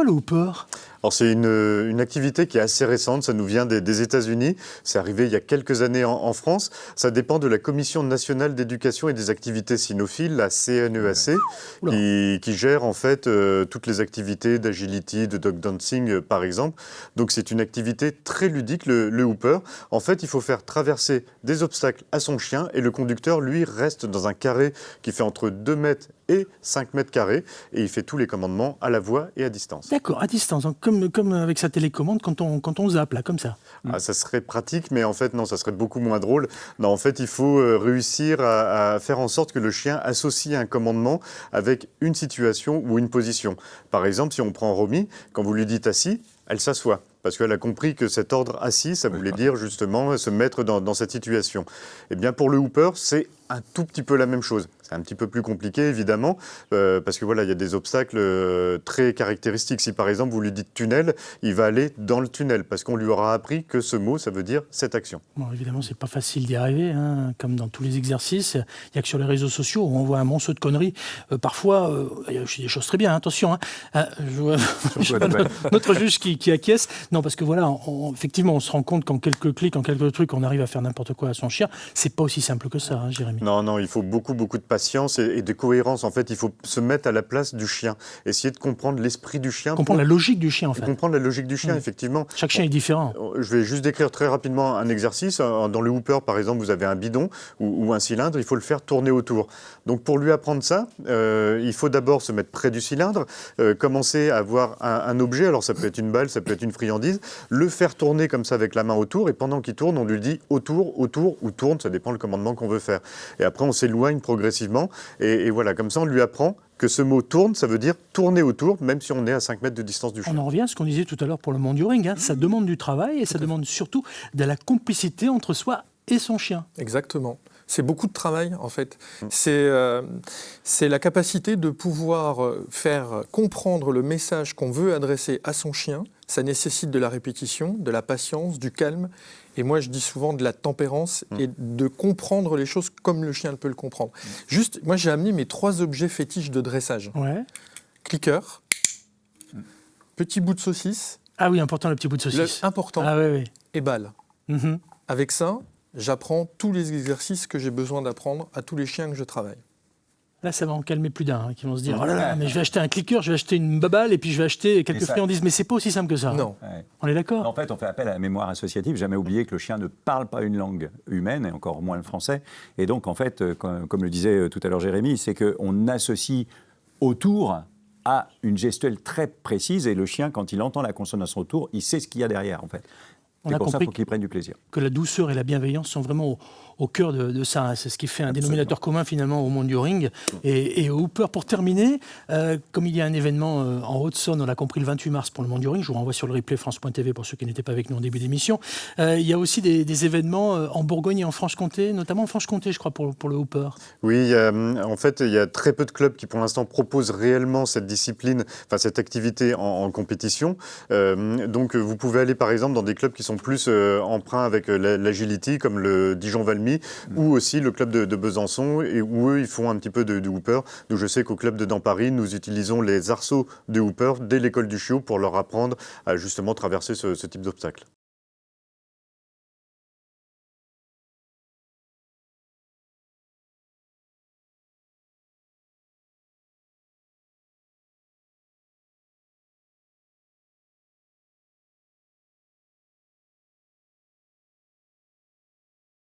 quoi le hooper? Alors c'est une activité qui est assez récente, ça nous vient des États-Unis, c'est arrivé il y a quelques années en France. Ça dépend de la Commission nationale d'éducation et des activités cynophiles, la CNEAC, qui gère en fait toutes les activités d'agility, de dog dancing par exemple. Donc c'est une activité très ludique, le hooper. En fait, il faut faire traverser des obstacles à son chien et le conducteur, lui, reste dans un carré qui fait entre 2 mètres et 5 mètres carrés et il fait tous les commandements à la voix et à distance. D'accord, à distance, donc comme avec sa télécommande quand on zappe, là, comme ça. Ah, ça serait pratique, mais en fait, non, ça serait beaucoup moins drôle. Non, en fait, il faut réussir à faire en sorte que le chien associe un commandement avec une situation ou une position. Par exemple, si on prend Romy, quand vous lui dites assis, elle s'assoit. Parce qu'elle a compris que cet ordre assis, ça voulait dire justement se mettre dans cette situation. Eh bien, pour le hooper, c'est un tout petit peu la même chose. C'est un petit peu plus compliqué, évidemment, parce que voilà, il y a des obstacles très caractéristiques. Si par exemple vous lui dites tunnel, il va aller dans le tunnel, parce qu'on lui aura appris que ce mot, ça veut dire cette action. Bon, évidemment, c'est pas facile d'y arriver, hein, comme dans tous les exercices. Il n'y a que sur les réseaux sociaux où on voit un monceau de conneries. Parfois, il y a aussi des choses très bien, hein, attention. Je vois notre juge qui acquiesce. Non, parce que voilà, effectivement, on se rend compte qu'en quelques clics, en quelques trucs, on arrive à faire n'importe quoi à son chien. C'est pas aussi simple que ça, hein, Jérémy. Non, il faut beaucoup de patience et de cohérence. En fait, il faut se mettre à la place du chien. Essayer de comprendre l'esprit du chien. Comprendre la logique du chien, en fait. Comprendre la logique du chien, effectivement. Chaque chien est différent. Je vais juste décrire très rapidement un exercice. Dans le hooper, par exemple, vous avez un bidon ou un cylindre. Il faut le faire tourner autour. Donc, pour lui apprendre ça, il faut d'abord se mettre près du cylindre, commencer à avoir un objet. Alors, ça peut être une balle, ça peut être une friandise. Le faire tourner comme ça avec la main autour. Et pendant qu'il tourne, on lui dit autour ou tourne. Ça dépend le commandement qu'on veut faire. Et après, on s'éloigne progressivement. Et voilà, comme ça, on lui apprend que ce mot tourne, ça veut dire tourner autour, même si on est à 5 mètres de distance du chien. On en revient à ce qu'on disait tout à l'heure pour le mondiouring. Hein. Ça demande du travail et ça demande surtout de la complicité entre soi et son chien. Exactement. C'est beaucoup de travail, en fait. C'est la capacité de pouvoir faire comprendre le message qu'on veut adresser à son chien. Ça nécessite de la répétition, de la patience, du calme. Et moi, je dis souvent de la tempérance et de comprendre les choses comme le chien peut le comprendre. Juste, moi, j'ai amené mes 3 objets fétiches de dressage. Ouais. Clicker, petit bout de saucisse. Ah oui, important le petit bout de saucisse. Important. Ah oui. Et balle. Avec ça, j'apprends tous les exercices que j'ai besoin d'apprendre à tous les chiens que je travaille. Là, ça va en calmer plus d'un, hein, qui vont se dire « Oh là là, mais je vais acheter un clicker, je vais acheter une baballe et puis je vais acheter quelques friandises. » Mais c'est pas aussi simple que ça. Non. Ouais. On est d'accord? En fait, on fait appel à la mémoire associative. Jamais oublier que le chien ne parle pas une langue humaine, et encore moins le français. Et donc, en fait, comme le disait tout à l'heure Jérémy, c'est qu'on associe autour à une gestuelle très précise. Et le chien, quand il entend la consonance autour, il sait ce qu'il y a derrière, en fait. C'est pour ça qu'il faut qu'il prenne du plaisir. Que la douceur et la bienveillance sont vraiment au cœur de ça. Hein. C'est ce qui fait un dénominateur commun finalement au mondiouring et au hooper. Pour terminer, comme il y a un événement en Haute-Saône, on l'a compris le 28 mars pour le mondiouring, je vous renvoie sur le replay France.tv pour ceux qui n'étaient pas avec nous en début d'émission. Il y a aussi des événements en Bourgogne et en Franche-Comté, notamment en Franche-Comté je crois pour le hooper. Oui, en fait il y a très peu de clubs qui pour l'instant proposent réellement cette discipline, enfin cette activité en compétition. Donc vous pouvez aller par exemple dans des clubs qui sont plus emprunts avec l'agility comme le Dijon-Valmy ou aussi le club de Besançon et où eux ils font un petit peu de hooper. Donc je sais qu'au club de dans Paris nous utilisons les arceaux de hooper dès l'école du chiot pour leur apprendre à justement traverser ce type d'obstacle.